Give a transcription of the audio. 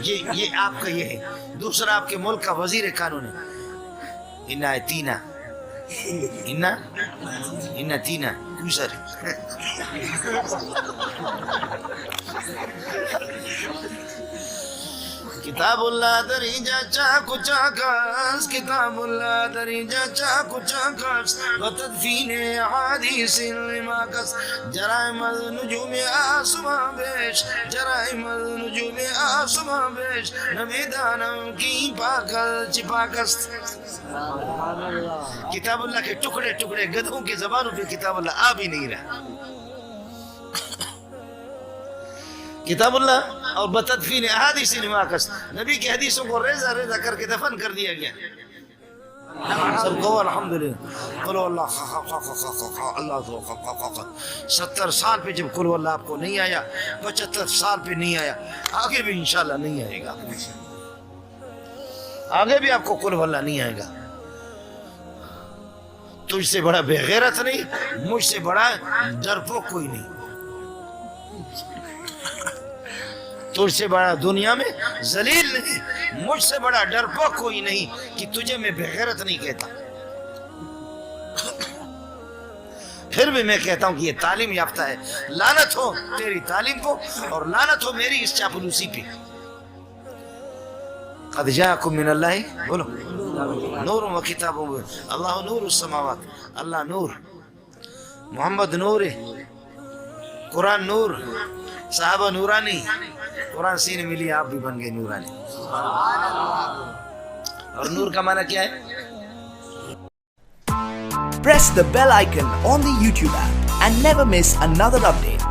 یہ آپ کا یہ ہے. دوسرا آپ کے ملک کا وزیر قانون ہے. انا تینا انا تینا سر. کتاب اللہ دریجہ چاکو چاکس، کتاب اللہ دریجہ چاکو چاکس، وتدفین احادیث الماکس. جرائم النجوم آسمان بیش، جرائم النجوم آسمان بیش، نمیدانم کی پاکل چپاکست. کتاب اللہ کے ٹکڑے ٹکڑے گدھوں کی زبانوں پہ کتاب اللہ آ بھی نہیں رہا. کتاب اللہ اور بتدفین احادیث الماکس، نبی کی حدیثوں کو ریزہ ریزہ کر کے دفن کر دیا گیا. سب کو الحمدللہ قل اللہ اللہ. 70 سال پہ جب قل اللہ آپ کو نہیں آیا، 75 سال پہ نہیں آیا، آگے بھی انشاءاللہ نہیں آئے گا. آگے بھی آپ کو قل اللہ نہیں آئے گا. تجھ سے بڑا بے غیرت نہیں، مجھ سے بڑا ڈرپوک کوئی نہیں. تجھ سے بڑا دنیا میں ذلیل نہیں، مجھ سے بڑا ڈرپوک کوئی نہیں کہ تجھے میں بے غیرت نہیں کہتا. پھر بھی میں کہتا ہوں کہ یہ تعلیم یافتہ ہے. لعنت ہو تیری تعلیم کو اور لعنت ہو میری اس چاپلوسی پہ. قد جاءکم من اللہ بولو نور و کتاب. اللہ نور السماوات، اللہ نور، محمد نور، قرآن نور، صحابہ نورانی، قرآن سینے ملی آپ بھی بن گئے نورانی. اور نور کا معنی کیا ہے؟ Press the bell icon on the YouTube app and never miss another update.